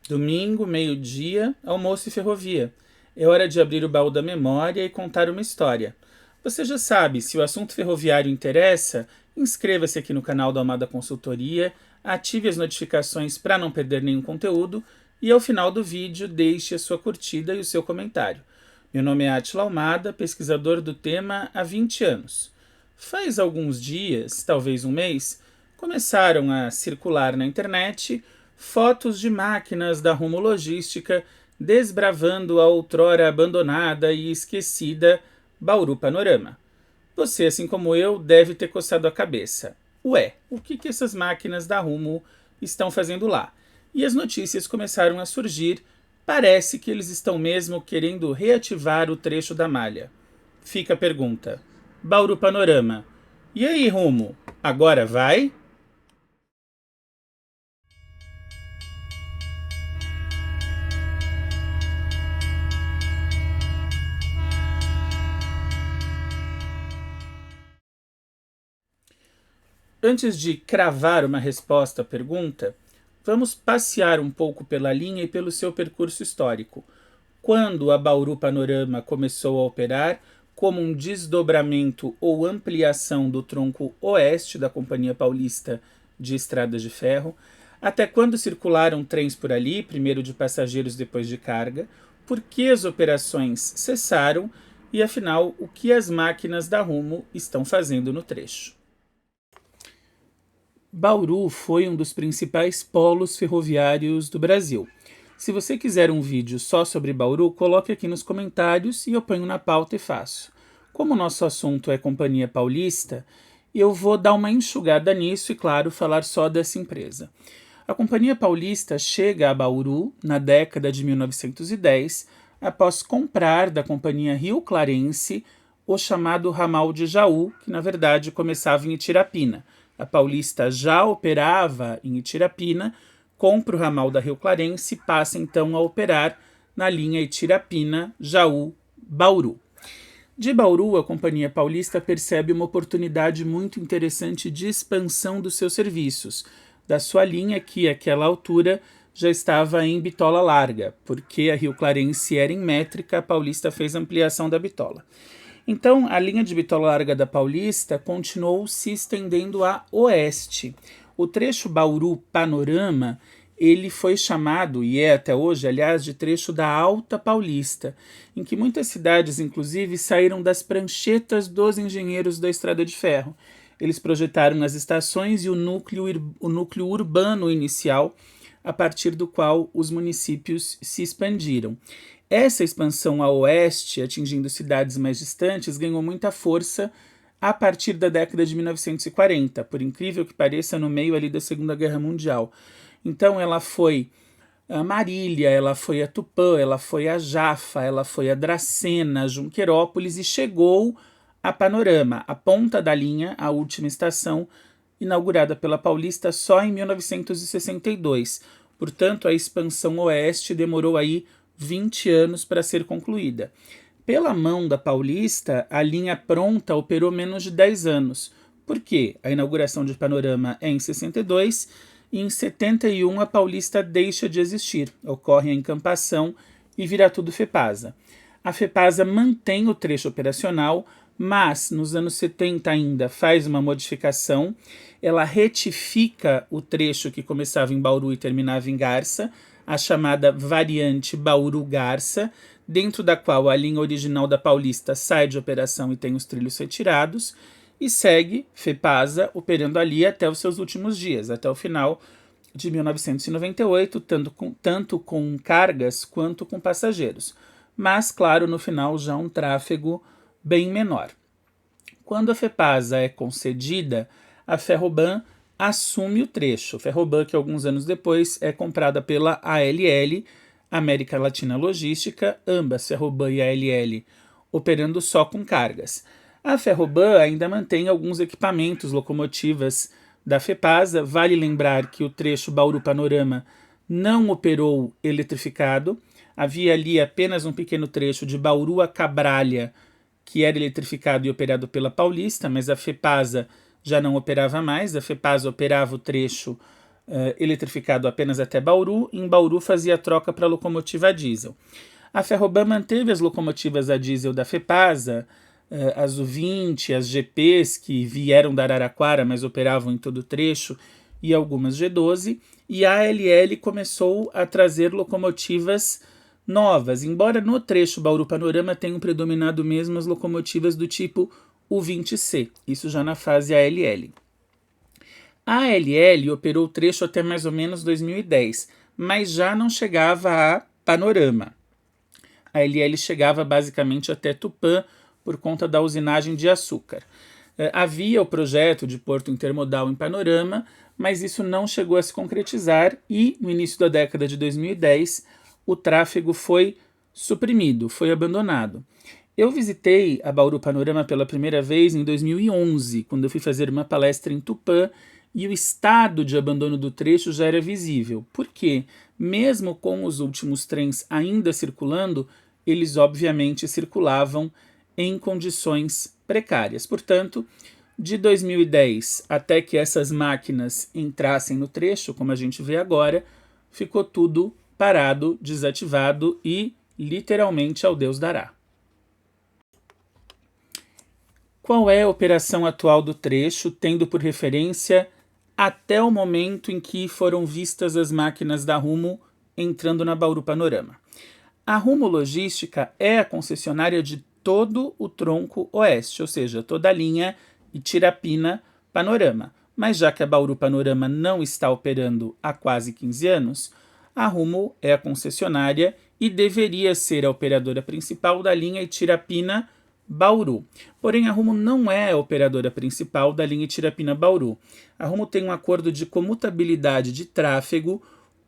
Domingo, meio-dia, almoço e ferrovia. É hora de abrir o baú da memória e contar uma história. Você já sabe, se o assunto ferroviário interessa, inscreva-se aqui no canal da Almada Consultoria, ative as notificações para não perder nenhum conteúdo e ao final do vídeo deixe a sua curtida e o seu comentário. Meu nome é Átila Almada, pesquisador do tema há 20 anos. Faz alguns dias, talvez um mês, começaram a circular na internet fotos de máquinas da Rumo Logística desbravando a outrora abandonada e esquecida Bauru Panorama. Você, assim como eu, deve ter coçado a cabeça. Ué, o que essas máquinas da Rumo estão fazendo lá? E as notícias começaram a surgir. Parece que eles estão mesmo querendo reativar o trecho da malha. Fica a pergunta. Bauru Panorama. E aí, Rumo? Agora vai? Antes de cravar uma resposta à pergunta, vamos passear um pouco pela linha e pelo seu percurso histórico. Quando a Bauru Panorama começou a operar como um desdobramento ou ampliação do tronco oeste da Companhia Paulista de Estradas de Ferro, até quando circularam trens por ali, primeiro de passageiros, depois de carga, por que as operações cessaram e, afinal, o que as máquinas da Rumo estão fazendo no trecho. Bauru foi um dos principais polos ferroviários do Brasil. Se você quiser um vídeo só sobre Bauru, coloque aqui nos comentários e eu ponho na pauta e faço. Como o nosso assunto é Companhia Paulista, eu vou dar uma enxugada nisso e, claro, falar só dessa empresa. A Companhia Paulista chega a Bauru na década de 1910, após comprar da Companhia Rio Clarense o chamado ramal de Jaú, que na verdade começava em Itirapina. A Paulista já operava em Itirapina, compra o ramal da Rio Clarense e passa então a operar na linha Itirapina-Jaú-Bauru. De Bauru, a Companhia Paulista percebe uma oportunidade muito interessante de expansão dos seus serviços, da sua linha que, àquela altura, já estava em bitola larga, porque a Rio Clarense era em métrica, a Paulista fez ampliação da bitola. Então, a linha de bitola larga da Paulista continuou se estendendo a oeste. O trecho Bauru-Panorama, ele foi chamado, e é até hoje, aliás, de trecho da Alta Paulista, em que muitas cidades, inclusive, saíram das pranchetas dos engenheiros da Estrada de Ferro. Eles projetaram as estações e o núcleo urbano inicial, a partir do qual os municípios se expandiram. Essa expansão a oeste, atingindo cidades mais distantes, ganhou muita força a partir da década de 1940, por incrível que pareça, no meio ali da Segunda Guerra Mundial. Então ela foi a Marília, ela foi a Tupã, ela foi a Jafa, ela foi a Dracena, Junquerópolis e chegou a Panorama, a ponta da linha, a última estação, inaugurada pela Paulista só em 1962. Portanto, a expansão oeste demorou aí 20 anos para ser concluída. Pela mão da Paulista, a linha pronta operou menos de 10 anos. Por quê? A inauguração de Panorama é em 62 e em 71 a Paulista deixa de existir. Ocorre a encampação e vira tudo FEPASA. A FEPASA mantém o trecho operacional, mas nos anos 70 ainda faz uma modificação. Ela retifica o trecho que começava em Bauru e terminava em Garça, a chamada variante Bauru-Garça, dentro da qual a linha original da Paulista sai de operação e tem os trilhos retirados, e segue FEPASA operando ali até os seus últimos dias, até o final de 1998, tanto com cargas quanto com passageiros. Mas, claro, no final já um tráfego bem menor. Quando a FEPASA é concedida, a Ferroban assume o trecho. Ferroban, que alguns anos depois é comprada pela ALL, América Latina Logística, ambas, Ferroban e ALL, operando só com cargas. A Ferroban ainda mantém alguns equipamentos, locomotivas da FEPASA. Vale lembrar que o trecho Bauru-Panorama não operou eletrificado. Havia ali apenas um pequeno trecho de Bauru a Cabralha, que era eletrificado e operado pela Paulista, mas a FEPASA já não operava mais. A FEPASA operava o trecho eletrificado apenas até Bauru. Em Bauru fazia troca para locomotiva a diesel. A Ferroban manteve as locomotivas a diesel da FEPASA, as U20, as GPs que vieram da Araraquara, mas operavam em todo o trecho, e algumas G12, e a ALL começou a trazer locomotivas novas, embora no trecho Bauru-Panorama tenham predominado mesmo as locomotivas do tipo U20C, isso já na fase ALL. A ALL operou o trecho até mais ou menos 2010, mas já não chegava a Panorama. A ALL chegava basicamente até Tupã por conta da usinagem de açúcar. Havia o projeto de porto intermodal em Panorama, mas isso não chegou a se concretizar e, no início da década de 2010, o tráfego foi suprimido, foi abandonado. Eu visitei a Bauru Panorama pela primeira vez em 2011, quando eu fui fazer uma palestra em Tupã, e o estado de abandono do trecho já era visível. Por quê? Mesmo com os últimos trens ainda circulando, eles obviamente circulavam em condições precárias. Portanto, de 2010 até que essas máquinas entrassem no trecho, como a gente vê agora, ficou tudo parado, desativado e literalmente ao Deus dará. Qual é a operação atual do trecho, tendo por referência até o momento em que foram vistas as máquinas da Rumo entrando na Bauru Panorama? A Rumo Logística é a concessionária de todo o tronco oeste, ou seja, toda a linha Itirapina-Panorama. Mas já que a Bauru Panorama não está operando há quase 15 anos, a Rumo é a concessionária e deveria ser a operadora principal da linha Itirapina-Bauru. Porém, a Rumo não é a operadora principal da linha Itirapina-Bauru. A Rumo tem um acordo de comutabilidade de tráfego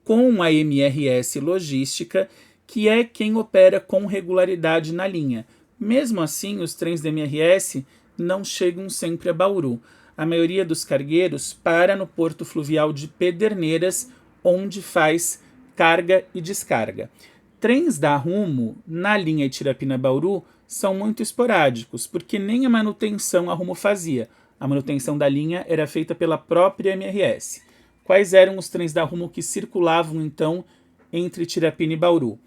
com a MRS Logística, que é quem opera com regularidade na linha. Mesmo assim, os trens da MRS não chegam sempre a Bauru. A maioria dos cargueiros para no porto fluvial de Pederneiras, onde faz carga e descarga. Trens da Rumo na linha Itirapina-Bauru são muito esporádicos, porque nem a manutenção a Rumo fazia. A manutenção da linha era feita pela própria MRS. Quais eram os trens da Rumo que circulavam, então, entre Itirapina e Bauru?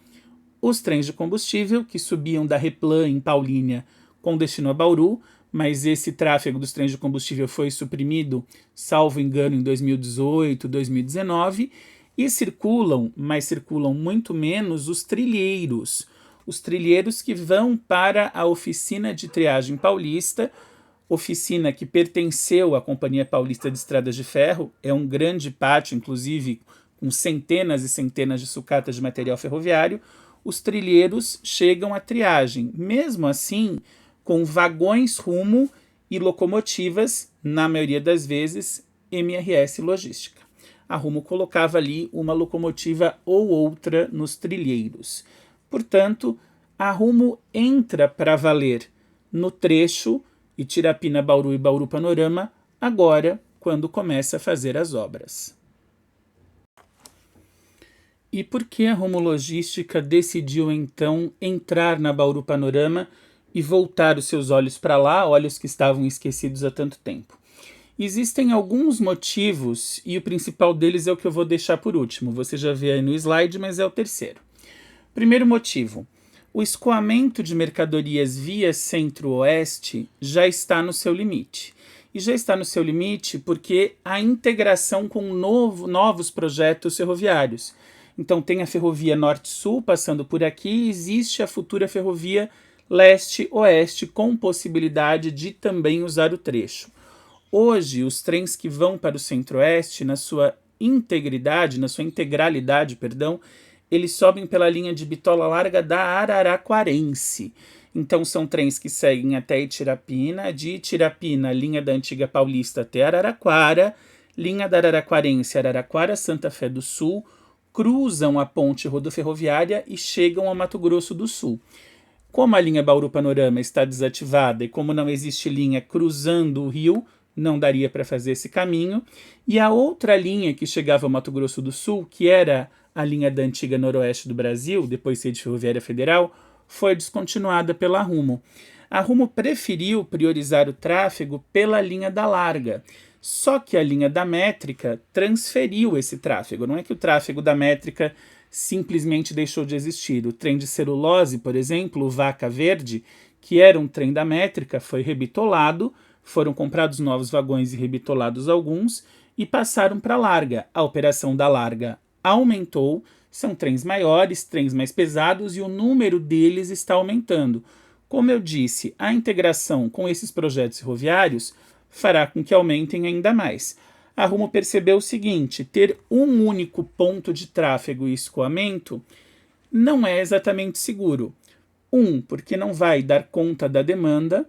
Os trens de combustível, que subiam da Replan em Paulínia com destino a Bauru, mas esse tráfego dos trens de combustível foi suprimido, salvo engano, em 2018, 2019, e circulam, mas circulam muito menos, os trilheiros. Os trilheiros que vão para a oficina de triagem paulista, oficina que pertenceu à Companhia Paulista de Estradas de Ferro, é um grande pátio, inclusive, com centenas e centenas de sucatas de material ferroviário. Os trilheiros chegam à triagem, mesmo assim, com vagões Rumo e locomotivas, na maioria das vezes, MRS Logística. A Rumo colocava ali uma locomotiva ou outra nos trilheiros. Portanto, a Rumo entra para valer no trecho Itirapina-Bauru e Bauru-Panorama, agora, quando começa a fazer as obras. E por que a Rumo Logística decidiu, então, entrar na Bauru Panorama e voltar os seus olhos para lá, olhos que estavam esquecidos há tanto tempo? Existem alguns motivos, e o principal deles é o que eu vou deixar por último. Você já vê aí no slide, mas é o terceiro. Primeiro motivo, o escoamento de mercadorias via centro-oeste já está no seu limite. E já está no seu limite porque a integração com novos projetos ferroviários. Então tem a ferrovia Norte-Sul passando por aqui e existe a futura ferrovia Leste-Oeste com possibilidade de também usar o trecho. Hoje, os trens que vão para o Centro-Oeste, na sua integralidade, eles sobem pela linha de bitola larga da Araraquarense. Então são trens que seguem até Itirapina, de Itirapina, linha da antiga Paulista até Araraquara, linha da Araraquarense, Araraquara, Santa Fé do Sul, cruzam a ponte rodoferroviária e chegam ao Mato Grosso do Sul. Como a linha Bauru Panorama está desativada e como não existe linha cruzando o rio, não daria para fazer esse caminho. E a outra linha que chegava ao Mato Grosso do Sul, que era a linha da antiga Noroeste do Brasil, depois Rede Ferroviária Federal, foi descontinuada pela Rumo. A Rumo preferiu priorizar o tráfego pela linha da larga. Só que a linha da métrica transferiu esse tráfego. Não é que o tráfego da métrica simplesmente deixou de existir. O trem de celulose, por exemplo, o Vaca Verde, que era um trem da métrica, foi rebitolado, foram comprados novos vagões e rebitolados alguns, e passaram para a larga. A operação da larga aumentou, são trens maiores, trens mais pesados, e o número deles está aumentando. Como eu disse, a integração com esses projetos ferroviários fará com que aumentem ainda mais. A Rumo percebeu o seguinte: ter um único ponto de tráfego e escoamento não é exatamente seguro. Porque não vai dar conta da demanda,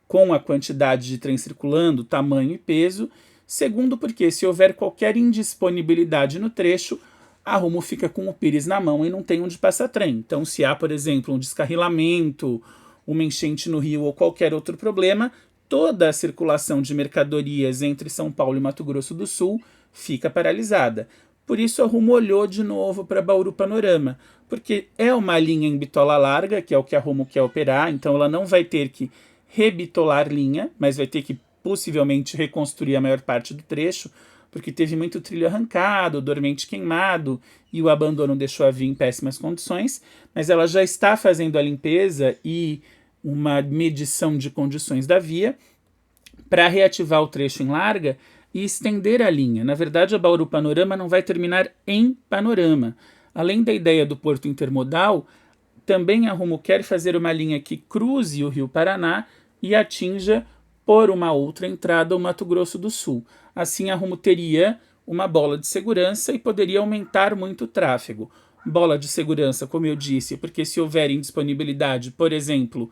com a quantidade de trem circulando, tamanho e peso. Segundo, porque se houver qualquer indisponibilidade no trecho, a Rumo fica com o pires na mão e não tem onde passar trem. Então, se há, por exemplo, um descarrilamento, uma enchente no rio ou qualquer outro problema, toda a circulação de mercadorias entre São Paulo e Mato Grosso do Sul fica paralisada. Por isso a Rumo olhou de novo para Bauru Panorama, porque é uma linha em bitola larga, que é o que a Rumo quer operar, então ela não vai ter que rebitolar linha, mas vai ter que possivelmente reconstruir a maior parte do trecho, porque teve muito trilho arrancado, dormente queimado, e o abandono deixou a via em péssimas condições, mas ela já está fazendo a limpeza e uma medição de condições da via para reativar o trecho em larga e estender a linha. Na verdade, a Bauru Panorama não vai terminar em Panorama. Além da ideia do porto intermodal, também a Rumo quer fazer uma linha que cruze o Rio Paraná e atinja por uma outra entrada o Mato Grosso do Sul. Assim, a Rumo teria uma bola de segurança e poderia aumentar muito o tráfego. Bola de segurança, como eu disse, porque se houver indisponibilidade, por exemplo,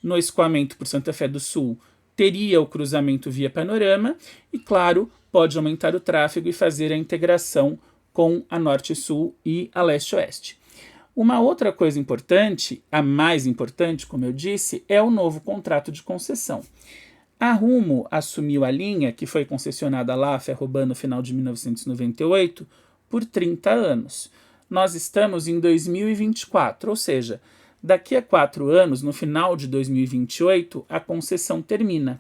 no escoamento por Santa Fé do Sul, teria o cruzamento via Panorama e, claro, pode aumentar o tráfego e fazer a integração com a Norte-Sul e a Leste-Oeste. Uma outra coisa importante, a mais importante, como eu disse, é o novo contrato de concessão. A Rumo assumiu a linha, que foi concessionada lá, a Ferroban, no final de 1998, por 30 anos. Nós estamos em 2024, ou seja, daqui a 4 anos, no final de 2028, a concessão termina.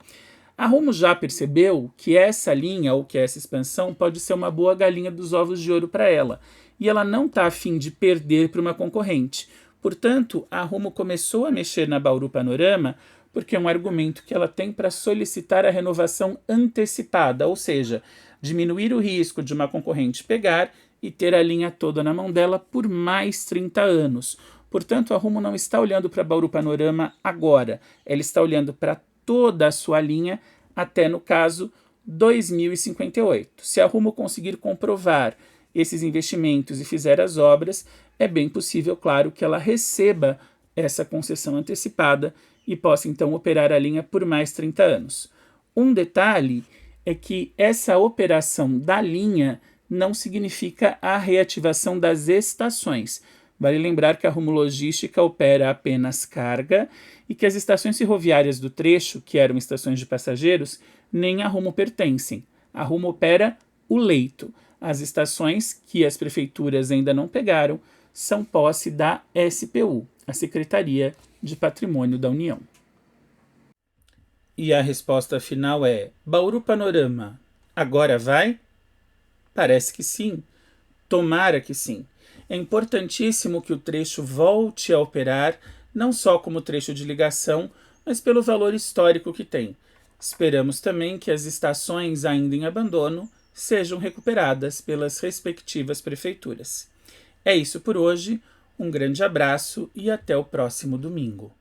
A Rumo já percebeu que essa linha, ou que essa expansão, pode ser uma boa galinha dos ovos de ouro para ela, e ela não está a fim de perder para uma concorrente. Portanto, a Rumo começou a mexer na Bauru Panorama porque é um argumento que ela tem para solicitar a renovação antecipada, ou seja, diminuir o risco de uma concorrente pegar e ter a linha toda na mão dela por mais 30 anos. Portanto, a Rumo não está olhando para a Bauru Panorama agora, ela está olhando para toda a sua linha até, no caso, 2058. Se a Rumo conseguir comprovar esses investimentos e fizer as obras, é bem possível, claro, que ela receba essa concessão antecipada e possa então operar a linha por mais 30 anos. Um detalhe é que essa operação da linha não significa a reativação das estações. Vale lembrar que a Rumo Logística opera apenas carga e que as estações ferroviárias do trecho, que eram estações de passageiros, nem a Rumo pertencem. A Rumo opera o leito. As estações que as prefeituras ainda não pegaram são posse da SPU, a Secretaria de Patrimônio da União. E a resposta final é: Bauru Panorama, agora vai? Parece que sim. Tomara que sim. É importantíssimo que o trecho volte a operar, não só como trecho de ligação, mas pelo valor histórico que tem. Esperamos também que as estações ainda em abandono sejam recuperadas pelas respectivas prefeituras. É isso por hoje, um grande abraço e até o próximo domingo.